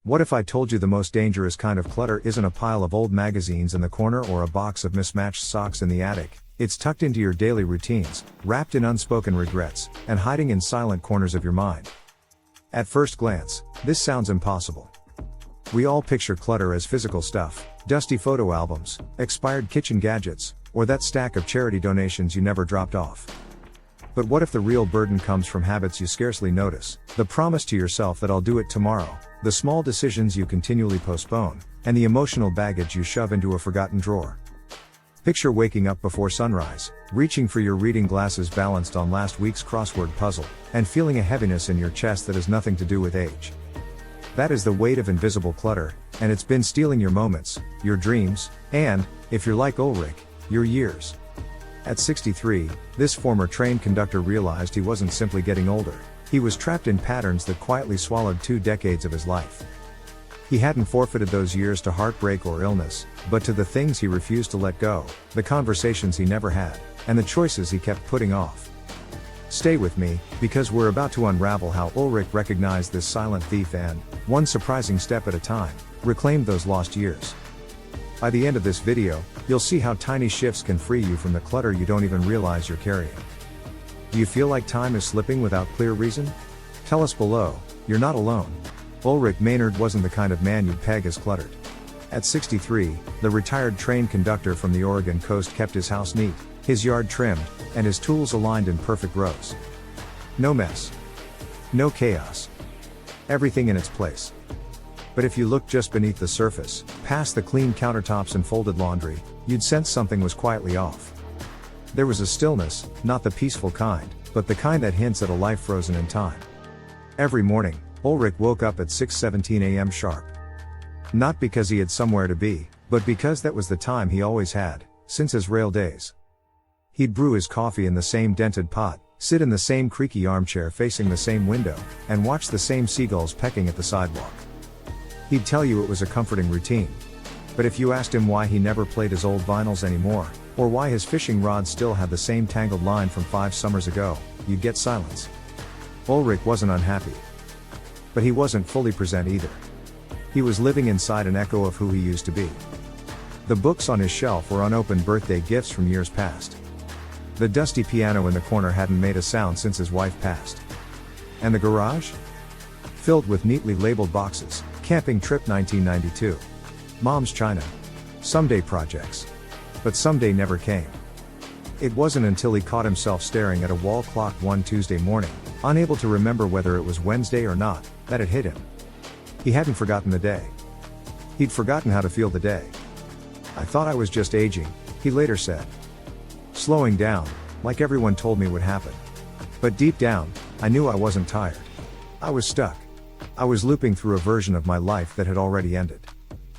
What if I told you the most dangerous kind of clutter isn't a pile of old magazines in the corner or a box of mismatched socks in the attic? It's tucked into your daily routines, wrapped in unspoken regrets, and hiding in silent corners of your mind. At first glance, this sounds impossible. We all picture clutter as physical stuff, dusty photo albums, expired kitchen gadgets, or that stack of charity donations you never dropped off. But what if the real burden comes from habits you scarcely notice, the promise to yourself that I'll do it tomorrow, the small decisions you continually postpone, and the emotional baggage you shove into a forgotten drawer? Picture waking up before sunrise, reaching for your reading glasses balanced on last week's crossword puzzle, and feeling a heaviness in your chest that has nothing to do with age. That is the weight of invisible clutter, and it's been stealing your moments, your dreams, and, if you're like Ulric, your years. At 63, this former train conductor realized he wasn't simply getting older, he was trapped in patterns that quietly swallowed 2 decades of his life. He hadn't forfeited those years to heartbreak or illness, but to the things he refused to let go, the conversations he never had, and the choices he kept putting off. Stay with me, because we're about to unravel how Ulric recognized this silent thief and, one surprising step at a time, reclaimed those lost years. By the end of this video, you'll see how tiny shifts can free you from the clutter you don't even realize you're carrying. Do you feel like time is slipping without clear reason? Tell us below. You're not alone. Ulric Maynard wasn't the kind of man you'd peg as cluttered. At 63, the retired train conductor from the Oregon coast kept his house neat, his yard trimmed, and his tools aligned in perfect rows. No mess. No chaos. Everything in its place. But if you looked just beneath the surface, past the clean countertops and folded laundry, you'd sense something was quietly off. There was a stillness, not the peaceful kind, but the kind that hints at a life frozen in time. Every morning, Ulric woke up at 6:17 a.m. sharp. Not because he had somewhere to be, but because that was the time he always had, since his rail days. He'd brew his coffee in the same dented pot, sit in the same creaky armchair facing the same window, and watch the same seagulls pecking at the sidewalk. He'd tell you it was a comforting routine. But if you asked him why he never played his old vinyls anymore, or why his fishing rod still had the same tangled line from 5 summers ago, you'd get silence. Ulric wasn't unhappy. But he wasn't fully present either. He was living inside an echo of who he used to be. The books on his shelf were unopened birthday gifts from years past. The dusty piano in the corner hadn't made a sound since his wife passed. And the garage? Filled with neatly labeled boxes. Camping trip 1992. Mom's china. Someday projects. But someday never came. It wasn't until he caught himself staring at a wall clock one Tuesday morning, unable to remember whether it was Wednesday or not, that it hit him. He hadn't forgotten the day. He'd forgotten how to feel the day. I thought I was just aging, he later said. Slowing down, like everyone told me would happen. But deep down, I knew I wasn't tired. I was stuck. I was looping through a version of my life that had already ended.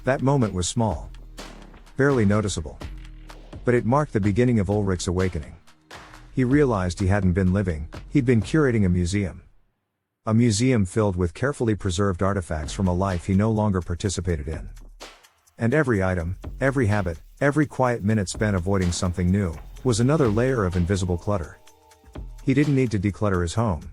That moment was small. Barely noticeable. But it marked the beginning of Ulric's awakening. He realized he hadn't been living, he'd been curating a museum. A museum filled with carefully preserved artifacts from a life he no longer participated in. And every item, every habit, every quiet minute spent avoiding something new, was another layer of invisible clutter. He didn't need to declutter his home.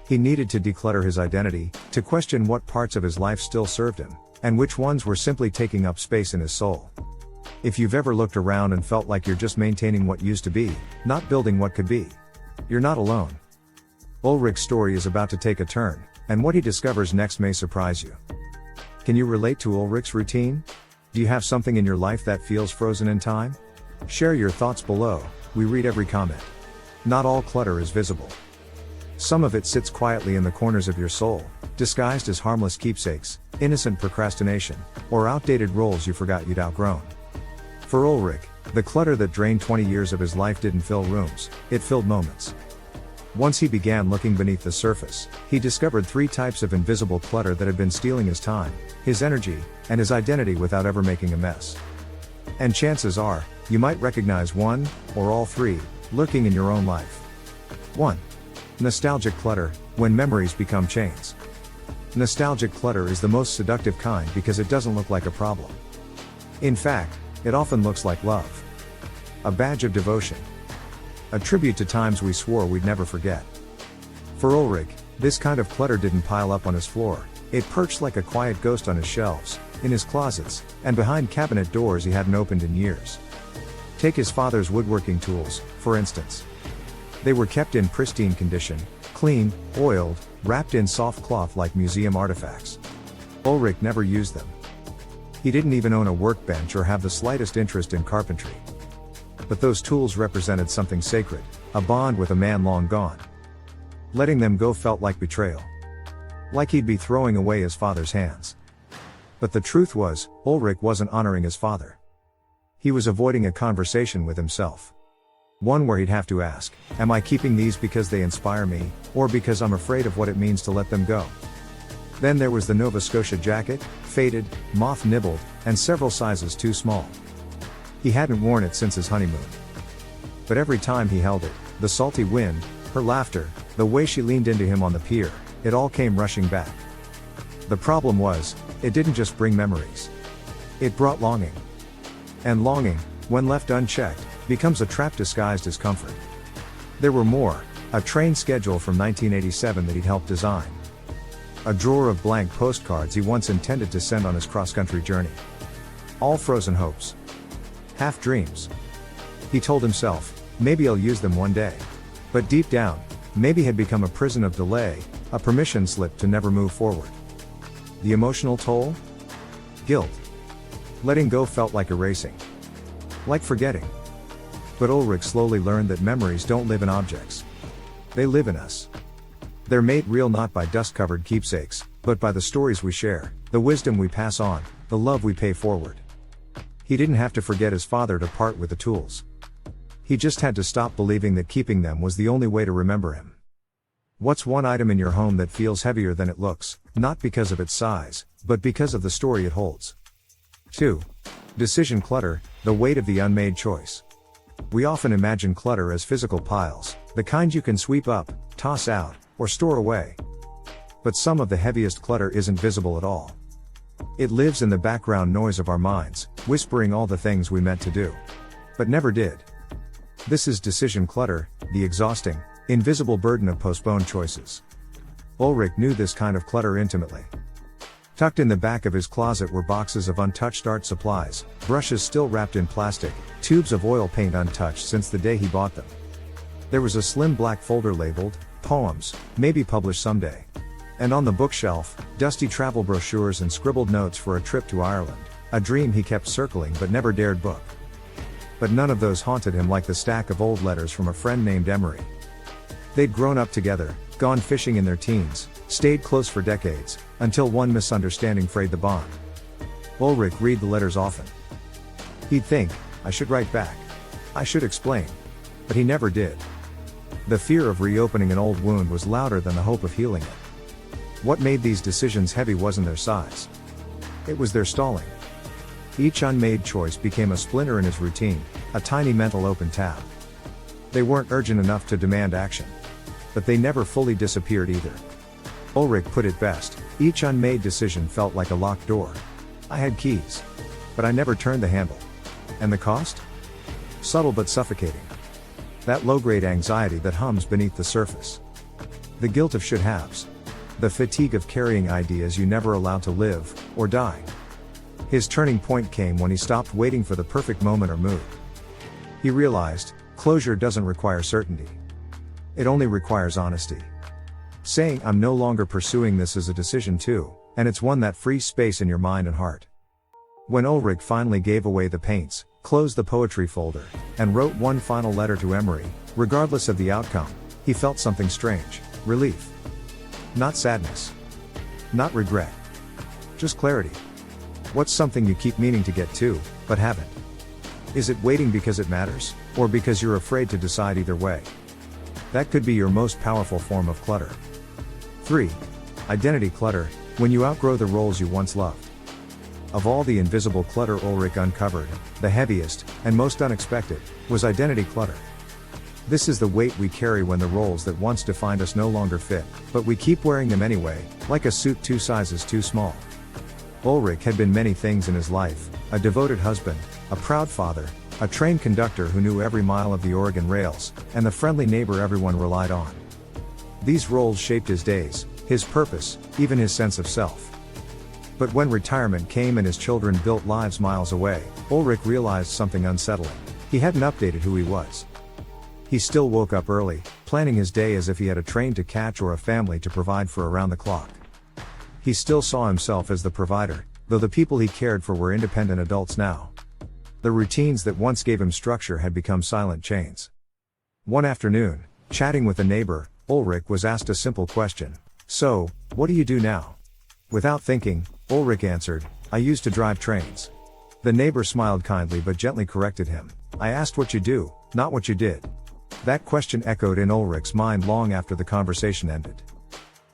He needed to declutter his identity, to question what parts of his life still served him, and which ones were simply taking up space in his soul. If you've ever looked around and felt like you're just maintaining what used to be, not building what could be, you're not alone. Ulric's story is about to take a turn, and what he discovers next may surprise you. Can you relate to Ulric's routine? Do you have something in your life that feels frozen in time? Share your thoughts below, we read every comment. Not all clutter is visible. Some of it sits quietly in the corners of your soul, disguised as harmless keepsakes, innocent procrastination, or outdated roles you forgot you'd outgrown. For Ulric, the clutter that drained 20 years of his life didn't fill rooms, it filled moments. Once he began looking beneath the surface, he discovered 3 types of invisible clutter that had been stealing his time, his energy, and his identity without ever making a mess. And chances are, you might recognize one, or all 3, lurking in your own life. 1. Nostalgic clutter, when memories become chains. Nostalgic clutter is the most seductive kind because it doesn't look like a problem. In fact, it often looks like love. A badge of devotion. A tribute to times we swore we'd never forget. For Ulric, this kind of clutter didn't pile up on his floor, It perched like a quiet ghost on his shelves, in his closets, and behind cabinet doors he hadn't opened in years. Take his father's woodworking tools, for instance. They were kept in pristine condition, clean, oiled, wrapped in soft cloth like museum artifacts. Ulric never used them. He didn't even own a workbench or have the slightest interest in carpentry. But those tools represented something sacred, a bond with a man long gone. Letting them go felt like betrayal. Like he'd be throwing away his father's hands. But the truth was, Ulric wasn't honoring his father. He was avoiding a conversation with himself. One where he'd have to ask, am I keeping these because they inspire me, or because I'm afraid of what it means to let them go? Then there was the Nova Scotia jacket, faded, moth-nibbled, and several sizes too small. He hadn't worn it since his honeymoon. But every time he held it, the salty wind, her laughter, the way she leaned into him on the pier, it all came rushing back. The problem was, it didn't just bring memories. It brought longing. And longing, when left unchecked, becomes a trap disguised as comfort. There were more: a train schedule from 1987 that he'd helped design. A drawer of blank postcards he once intended to send on his cross-country journey. All frozen hopes. Half dreams. He told himself, maybe I'll use them one day. But deep down, maybe had become a prison of delay, a permission slip to never move forward. The emotional toll? Guilt. Letting go felt like erasing. Like forgetting. But Ulric slowly learned that memories don't live in objects. They live in us. They're made real not by dust-covered keepsakes, but by the stories we share, the wisdom we pass on, the love we pay forward. He didn't have to forget his father to part with the tools. He just had to stop believing that keeping them was the only way to remember him. What's one item in your home that feels heavier than it looks, not because of its size, but because of the story it holds? 2. Decision clutter, the weight of the unmade choice. We often imagine clutter as physical piles, the kind you can sweep up, toss out, or store away. But some of the heaviest clutter isn't visible at all. It lives in the background noise of our minds, whispering all the things we meant to do, but never did. This is decision clutter, the exhausting, invisible burden of postponed choices. Ulric knew this kind of clutter intimately. Tucked in the back of his closet were boxes of untouched art supplies, brushes still wrapped in plastic, tubes of oil paint untouched since the day he bought them. There was a slim black folder labeled, Poems, maybe published someday. And on the bookshelf, dusty travel brochures and scribbled notes for a trip to Ireland, a dream he kept circling but never dared book. But none of those haunted him like the stack of old letters from a friend named Emery. They'd grown up together, gone fishing in their teens, stayed close for decades, until one misunderstanding frayed the bond. Ulric read the letters often. He'd think, I should write back. I should explain. But he never did. The fear of reopening an old wound was louder than the hope of healing it. What made these decisions heavy wasn't their size. It was their stalling. Each unmade choice became a splinter in his routine, a tiny mental open tab. They weren't urgent enough to demand action. But they never fully disappeared either. Ulric put it best, each unmade decision felt like a locked door. I had keys. But I never turned the handle. And the cost? Subtle but suffocating. That low-grade anxiety that hums beneath the surface. The guilt of should-haves. The fatigue of carrying ideas you never allowed to live, or die. His turning point came when he stopped waiting for the perfect moment or mood. He realized, closure doesn't require certainty. It only requires honesty. Saying I'm no longer pursuing this is a decision too, and it's one that frees space in your mind and heart. When Ulric finally gave away the paints, closed the poetry folder, and wrote one final letter to Emery, regardless of the outcome, he felt something strange: relief. Not sadness. Not regret. Just clarity. What's something you keep meaning to get to, but haven't? Is it waiting because it matters, or because you're afraid to decide either way? That could be your most powerful form of clutter. 3. Identity clutter, when you outgrow the roles you once loved. Of all the invisible clutter Ulric uncovered, the heaviest, and most unexpected, was identity clutter. This is the weight we carry when the roles that once defined us no longer fit, but we keep wearing them anyway, like a suit 2 sizes too small. Ulric had been many things in his life: a devoted husband, a proud father, a train conductor who knew every mile of the Oregon rails, and the friendly neighbor everyone relied on. These roles shaped his days, his purpose, even his sense of self. But when retirement came and his children built lives miles away, Ulric realized something unsettling. He hadn't updated who he was. He still woke up early, planning his day as if he had a train to catch or a family to provide for around the clock. He still saw himself as the provider, though the people he cared for were independent adults now. The routines that once gave him structure had become silent chains. One afternoon, chatting with a neighbor, Ulric was asked a simple question. "So, what do you do now?" Without thinking, Ulric answered, "I used to drive trains." The neighbor smiled kindly but gently corrected him. "I asked what you do, not what you did." That question echoed in Ulric's mind long after the conversation ended.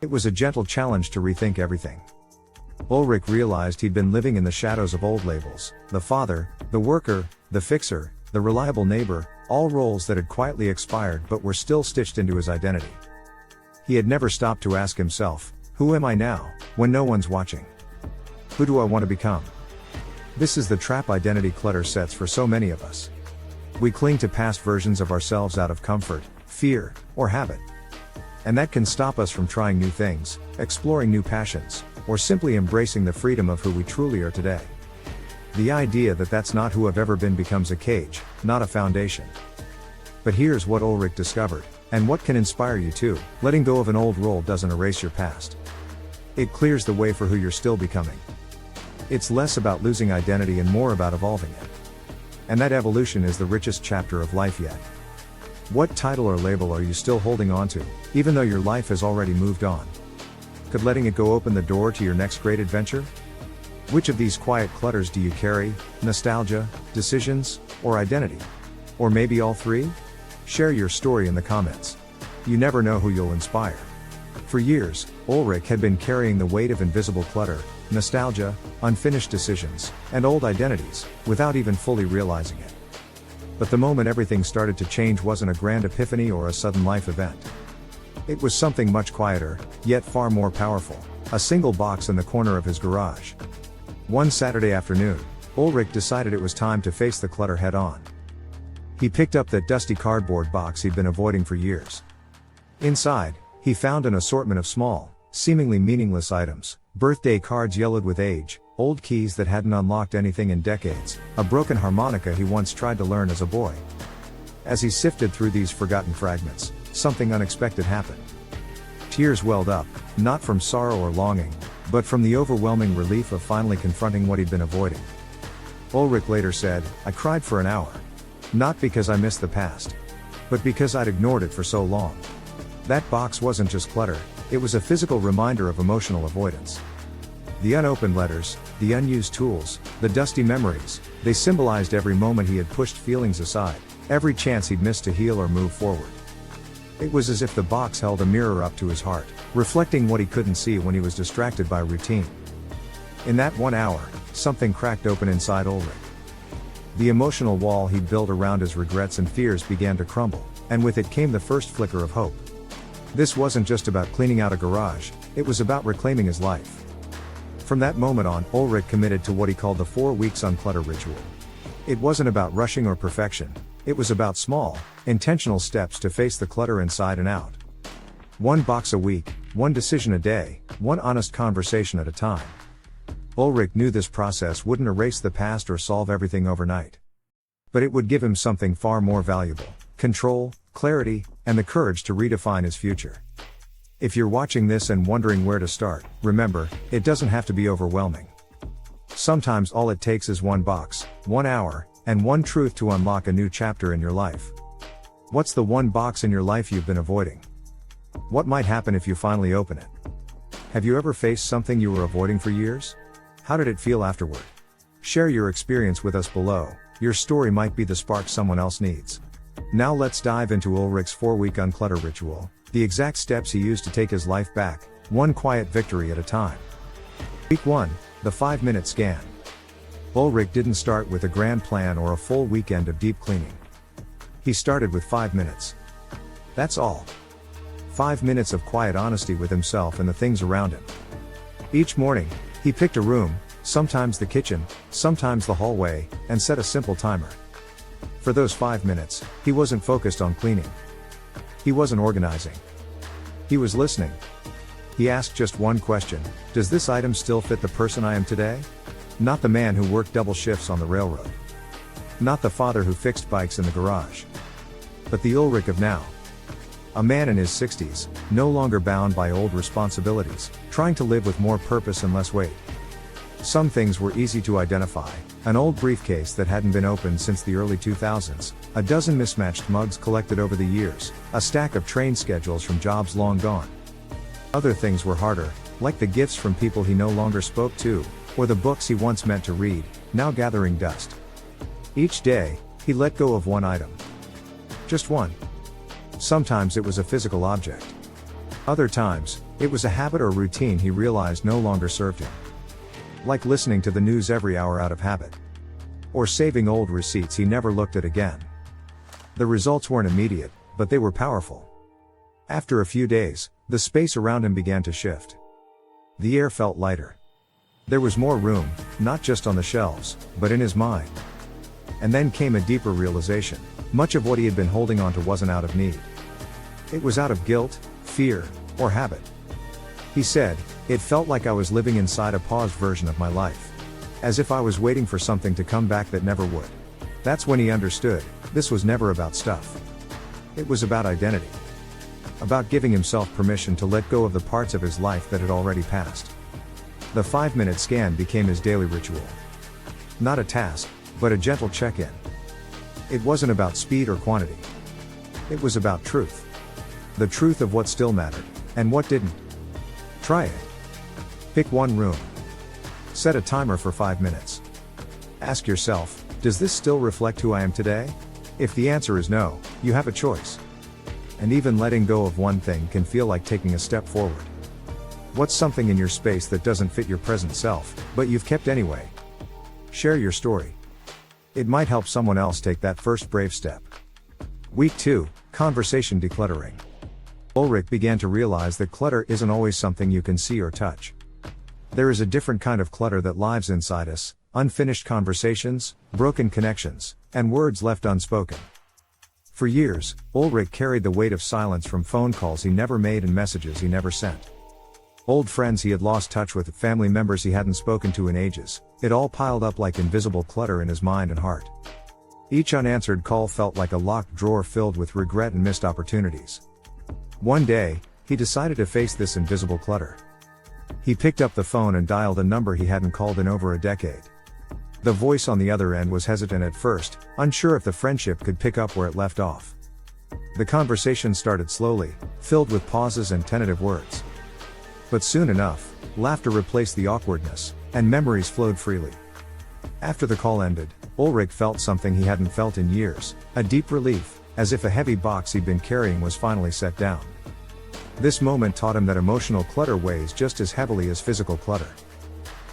It was a gentle challenge to rethink everything. Ulric realized he'd been living in the shadows of old labels: the father, the worker, the fixer, the reliable neighbor, all roles that had quietly expired but were still stitched into his identity. He had never stopped to ask himself, "Who am I now, when no one's watching? Who do I want to become?" This is the trap identity clutter sets for so many of us. We cling to past versions of ourselves out of comfort, fear, or habit. And that can stop us from trying new things, exploring new passions, or simply embracing the freedom of who we truly are today. The idea that that's not who I've ever been becomes a cage, not a foundation. But here's what Ulric discovered, and what can inspire you too. Letting go of an old role doesn't erase your past. It clears the way for who you're still becoming. It's less about losing identity and more about evolving it. And that evolution is the richest chapter of life yet. What title or label are you still holding on to, even though your life has already moved on? Could letting it go open the door to your next great adventure? Which of these quiet clutters do you carry? Nostalgia, decisions, or identity? Or maybe all three? Share your story in the comments. You never know who you'll inspire. For years, Ulric had been carrying the weight of invisible clutter, nostalgia, unfinished decisions, and old identities, without even fully realizing it. But the moment everything started to change wasn't a grand epiphany or a sudden life event. It was something much quieter, yet far more powerful: a single box in the corner of his garage. One Saturday afternoon, Ulric decided it was time to face the clutter head on. He picked up that dusty cardboard box he'd been avoiding for years. Inside, he found an assortment of small, seemingly meaningless items: birthday cards yellowed with age, old keys that hadn't unlocked anything in decades, a broken harmonica he once tried to learn as a boy. As he sifted through these forgotten fragments, something unexpected happened. Tears welled up, not from sorrow or longing, but from the overwhelming relief of finally confronting what he'd been avoiding. Ulric later said, "I cried for an hour. Not because I missed the past, but because I'd ignored it for so long." That box wasn't just clutter, it was a physical reminder of emotional avoidance. The unopened letters, the unused tools, the dusty memories, they symbolized every moment he had pushed feelings aside, every chance he'd missed to heal or move forward. It was as if the box held a mirror up to his heart, reflecting what he couldn't see when he was distracted by routine. In that 1 hour, something cracked open inside Ulric. The emotional wall he'd built around his regrets and fears began to crumble, and with it came the first flicker of hope. This wasn't just about cleaning out a garage, it was about reclaiming his life. From that moment on, Ulric committed to what he called the 4 weeks unclutter ritual. It wasn't about rushing or perfection, it was about small, intentional steps to face the clutter inside and out. 1 box a week, 1 decision a day, 1 honest conversation at a time. Ulric knew this process wouldn't erase the past or solve everything overnight. But it would give him something far more valuable: control, clarity, and the courage to redefine his future. If you're watching this and wondering where to start, remember, it doesn't have to be overwhelming. Sometimes all it takes is 1 box, 1 hour, and 1 truth to unlock a new chapter in your life. What's the 1 box in your life you've been avoiding? What might happen if you finally open it? Have you ever faced something you were avoiding for years? How did it feel afterward? Share your experience with us below. Your story might be the spark someone else needs. Now let's dive into Ulric's 4-week unclutter ritual, the exact steps he used to take his life back, 1 quiet victory at a time. Week 1, the 5-minute scan. Ulric didn't start with a grand plan or a full weekend of deep cleaning. He started with 5 minutes. That's all. 5 minutes of quiet honesty with himself and the things around him. Each morning, he picked a room, sometimes the kitchen, sometimes the hallway, and set a simple timer. For those 5 minutes, he wasn't focused on cleaning. He wasn't organizing. He was listening. He asked just one question: does this item still fit the person I am today? Not the man who worked double shifts on the railroad. Not the father who fixed bikes in the garage. But the Ulric of now. A man in his 60s, no longer bound by old responsibilities, trying to live with more purpose and less weight. Some things were easy to identify: an old briefcase that hadn't been opened since the early 2000s, a dozen mismatched mugs collected over the years, a stack of train schedules from jobs long gone. Other things were harder, like the gifts from people he no longer spoke to, or the books he once meant to read, now gathering dust. Each day, he let go of one item. Just one. Sometimes it was a physical object. Other times, it was a habit or routine he realized no longer served him. Like listening to the news every hour out of habit. Or saving old receipts he never looked at again. The results weren't immediate, but they were powerful. After a few days, the space around him began to shift. The air felt lighter. There was more room, not just on the shelves, but in his mind. And then came a deeper realization: much of what he had been holding onto wasn't out of need. It was out of guilt, fear, or habit. He said, "It felt like I was living inside a paused version of my life. As if I was waiting for something to come back that never would." That's when he understood, this was never about stuff. It was about identity. About giving himself permission to let go of the parts of his life that had already passed. The 5-minute scan became his daily ritual. Not a task, but a gentle check-in. It wasn't about speed or quantity. It was about truth. The truth of what still mattered, and what didn't. Try it. Pick one room. Set a timer for 5 minutes. Ask yourself, does this still reflect who I am today? If the answer is no, you have a choice. And even letting go of one thing can feel like taking a step forward. What's something in your space that doesn't fit your present self, but you've kept anyway? Share your story. It might help someone else take that first brave step. Week 2, Conversation Decluttering. Ulric began to realize that clutter isn't always something you can see or touch. There is a different kind of clutter that lives inside us: unfinished conversations, broken connections, and words left unspoken. For years, Ulric carried the weight of silence from phone calls he never made and messages he never sent. Old friends he had lost touch with, family members he hadn't spoken to in ages, it all piled up like invisible clutter in his mind and heart. Each unanswered call felt like a locked drawer filled with regret and missed opportunities. One day, he decided to face this invisible clutter. He picked up the phone and dialed a number he hadn't called in over a decade. The voice on the other end was hesitant at first, unsure if the friendship could pick up where it left off. The conversation started slowly, filled with pauses and tentative words. But soon enough, laughter replaced the awkwardness, and memories flowed freely. After the call ended, Ulric felt something he hadn't felt in years: a deep relief, as if a heavy box he'd been carrying was finally set down. This moment taught him that emotional clutter weighs just as heavily as physical clutter.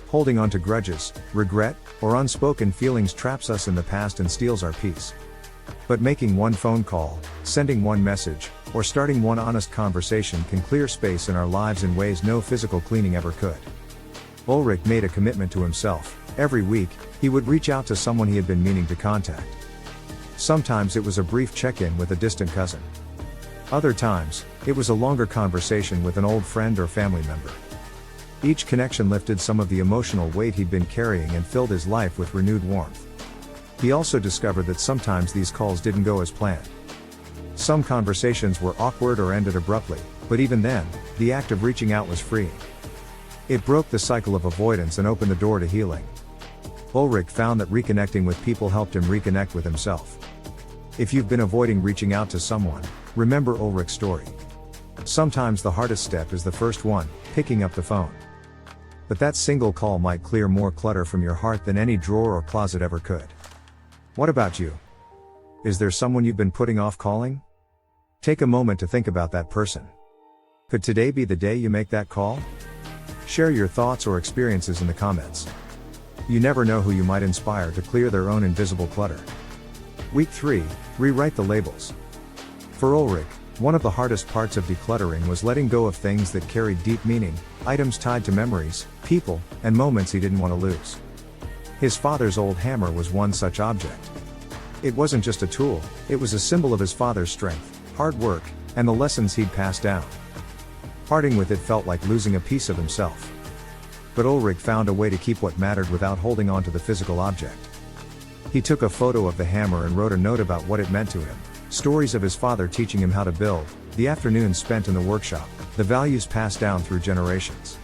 Holding on to grudges, regret, or unspoken feelings traps us in the past and steals our peace. But making one phone call, sending one message, or starting one honest conversation can clear space in our lives in ways no physical cleaning ever could. Ulric made a commitment to himself: every week, he would reach out to someone he had been meaning to contact. Sometimes it was a brief check-in with a distant cousin. Other times, it was a longer conversation with an old friend or family member. Each connection lifted some of the emotional weight he'd been carrying and filled his life with renewed warmth. He also discovered that sometimes these calls didn't go as planned. Some conversations were awkward or ended abruptly, but even then, the act of reaching out was freeing. It broke the cycle of avoidance and opened the door to healing. Ulric found that reconnecting with people helped him reconnect with himself. If you've been avoiding reaching out to someone, remember Ulric's story. Sometimes the hardest step is the first one: picking up the phone. But that single call might clear more clutter from your heart than any drawer or closet ever could. What about you? Is there someone you've been putting off calling? Take a moment to think about that person. Could today be the day you make that call? Share your thoughts or experiences in the comments. You never know who you might inspire to clear their own invisible clutter. Week 3, Rewrite the labels. For Ulric, one of the hardest parts of decluttering was letting go of things that carried deep meaning, items tied to memories, people, and moments he didn't want to lose. His father's old hammer was one such object. It wasn't just a tool, it was a symbol of his father's strength, hard work, and the lessons he'd passed down. Parting with it felt like losing a piece of himself. But Ulric found a way to keep what mattered without holding on to the physical object. He took a photo of the hammer and wrote a note about what it meant to him. Stories of his father teaching him how to build, the afternoons spent in the workshop, the values passed down through generations.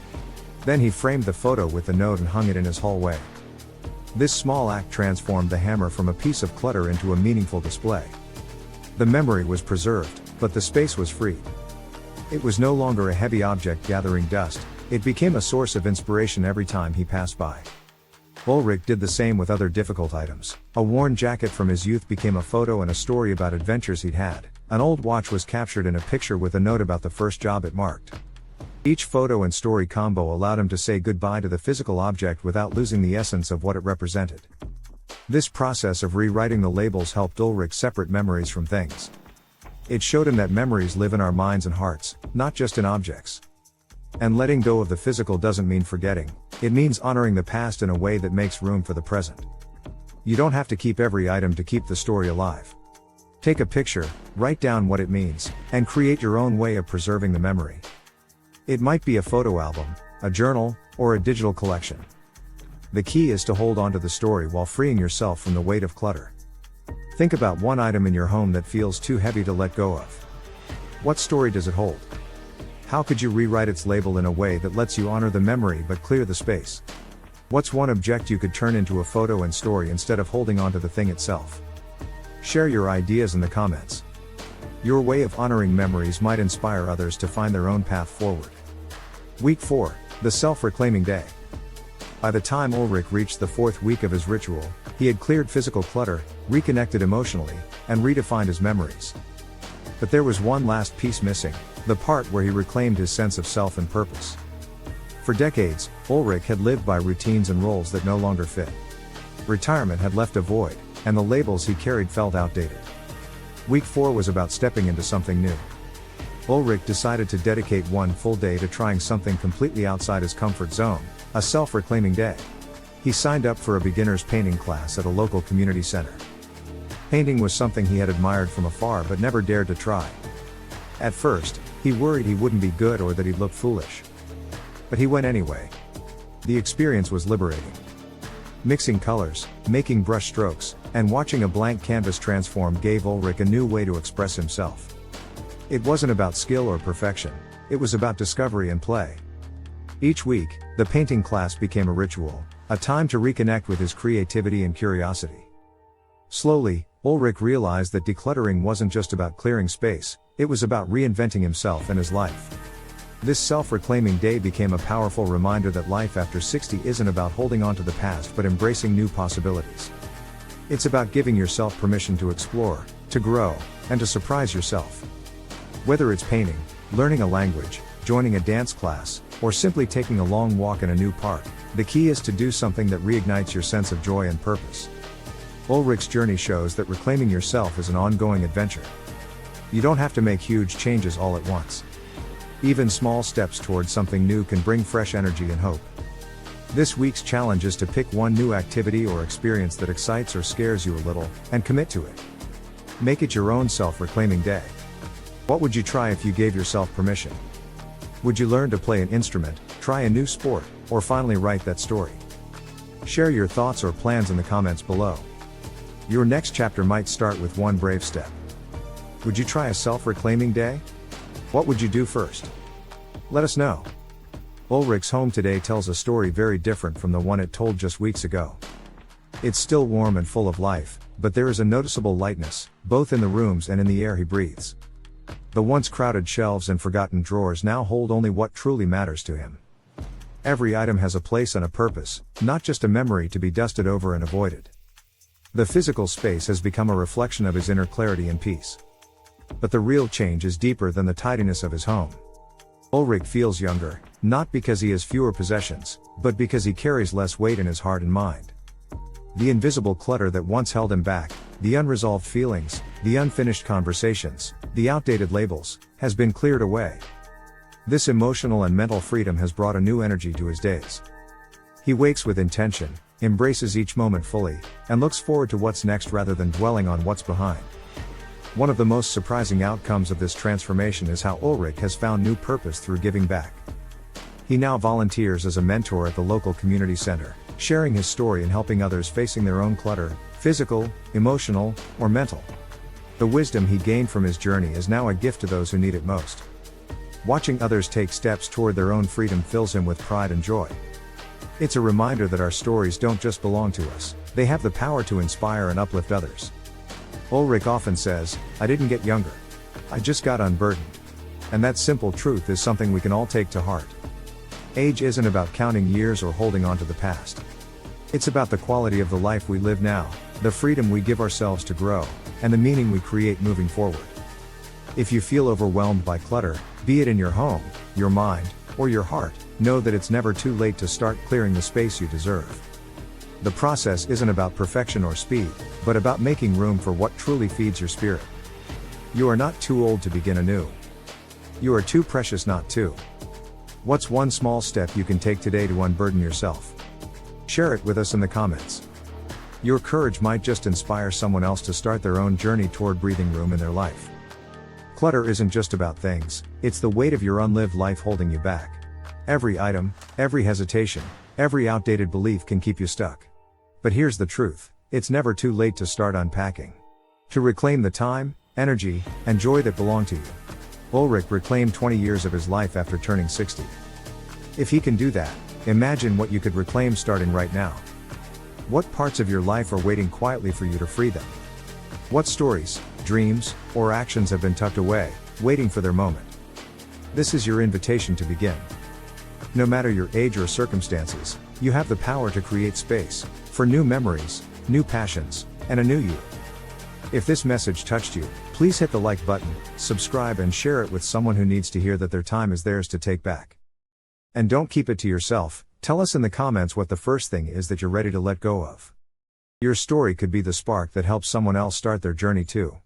Then he framed the photo with the note and hung it in his hallway. This small act transformed the hammer from a piece of clutter into a meaningful display. The memory was preserved, but the space was freed. It was no longer a heavy object gathering dust, it became a source of inspiration every time he passed by. Ulric did the same with other difficult items. A worn jacket from his youth became a photo and a story about adventures he'd had. An old watch was captured in a picture with a note about the first job it marked. Each photo and story combo allowed him to say goodbye to the physical object without losing the essence of what it represented. This process of rewriting the labels helped Ulric separate memories from things. It showed him that memories live in our minds and hearts, not just in objects. And letting go of the physical doesn't mean forgetting, it means honoring the past in a way that makes room for the present. You don't have to keep every item to keep the story alive. Take a picture, write down what it means, and create your own way of preserving the memory. It might be a photo album, a journal, or a digital collection. The key is to hold on to the story while freeing yourself from the weight of clutter. Think about one item in your home that feels too heavy to let go of. What story does it hold? How could you rewrite its label in a way that lets you honor the memory but clear the space? What's one object you could turn into a photo and story instead of holding on to the thing itself? Share your ideas in the comments. Your way of honoring memories might inspire others to find their own path forward. Week 4, the self-reclaiming day. By the time Ulric reached the 4th week of his ritual, he had cleared physical clutter, reconnected emotionally, and redefined his memories. But there was one last piece missing, the part where he reclaimed his sense of self and purpose. For decades, Ulric had lived by routines and roles that no longer fit. Retirement had left a void, and the labels he carried felt outdated. Week 4 was about stepping into something new. Ulric decided to dedicate one full day to trying something completely outside his comfort zone, a self-reclaiming day. He signed up for a beginner's painting class at a local community center. Painting was something he had admired from afar but never dared to try. At first, he worried he wouldn't be good or that he'd look foolish. But he went anyway. The experience was liberating. Mixing colors, making brush strokes, and watching a blank canvas transform gave Ulric a new way to express himself. It wasn't about skill or perfection, it was about discovery and play. Each week, the painting class became a ritual, a time to reconnect with his creativity and curiosity. Slowly, Ulric realized that decluttering wasn't just about clearing space, it was about reinventing himself and his life. This self-reclaiming day became a powerful reminder that life after 60 isn't about holding on to the past but embracing new possibilities. It's about giving yourself permission to explore, to grow, and to surprise yourself. Whether it's painting, learning a language, joining a dance class, or simply taking a long walk in a new park, the key is to do something that reignites your sense of joy and purpose. Ulric's journey shows that reclaiming yourself is an ongoing adventure. You don't have to make huge changes all at once. Even small steps towards something new can bring fresh energy and hope. This week's challenge is to pick one new activity or experience that excites or scares you a little, and commit to it. Make it your own self-reclaiming day. What would you try if you gave yourself permission? Would you learn to play an instrument, try a new sport, or finally write that story? Share your thoughts or plans in the comments below. Your next chapter might start with one brave step. Would you try a self-reclaiming day? What would you do first? Let us know. Ulric's home today tells a story very different from the one it told just weeks ago. It's still warm and full of life, but there is a noticeable lightness, both in the rooms and in the air he breathes. The once crowded shelves and forgotten drawers now hold only what truly matters to him. Every item has a place and a purpose, not just a memory to be dusted over and avoided. The physical space has become a reflection of his inner clarity and peace. But the real change is deeper than the tidiness of his home. Ulric feels younger, not because he has fewer possessions, but because he carries less weight in his heart and mind. The invisible clutter that once held him back, the unresolved feelings, the unfinished conversations, the outdated labels, has been cleared away. This emotional and mental freedom has brought a new energy to his days. He wakes with intention, embraces each moment fully, and looks forward to what's next rather than dwelling on what's behind. One of the most surprising outcomes of this transformation is how Ulric has found new purpose through giving back. He now volunteers as a mentor at the local community center, sharing his story and helping others facing their own clutter, physical, emotional, or mental. The wisdom he gained from his journey is now a gift to those who need it most. Watching others take steps toward their own freedom fills him with pride and joy. It's a reminder that our stories don't just belong to us, they have the power to inspire and uplift others. Ulric often says, "I didn't get younger. I just got unburdened." And that simple truth is something we can all take to heart. Age isn't about counting years or holding on to the past. It's about the quality of the life we live now, the freedom we give ourselves to grow, and the meaning we create moving forward. If you feel overwhelmed by clutter, be it in your home, your mind, or your heart, know that it's never too late to start clearing the space you deserve. The process isn't about perfection or speed, but about making room for what truly feeds your spirit. You are not too old to begin anew. You are too precious not to. What's one small step you can take today to unburden yourself? Share it with us in the comments. Your courage might just inspire someone else to start their own journey toward breathing room in their life. Clutter isn't just about things, it's the weight of your unlived life holding you back. Every item, every hesitation, every outdated belief can keep you stuck. But here's the truth, it's never too late to start unpacking. To reclaim the time, energy, and joy that belong to you. Ulric reclaimed 20 years of his life after turning 60. If he can do that, imagine what you could reclaim starting right now. What parts of your life are waiting quietly for you to free them? What stories, dreams, or actions have been tucked away, waiting for their moment? This is your invitation to begin. No matter your age or circumstances, you have the power to create space for new memories, new passions, and a new you. If this message touched you, please hit the like button, subscribe and share it with someone who needs to hear that their time is theirs to take back. And don't keep it to yourself, tell us in the comments what the first thing is that you're ready to let go of. Your story could be the spark that helps someone else start their journey too.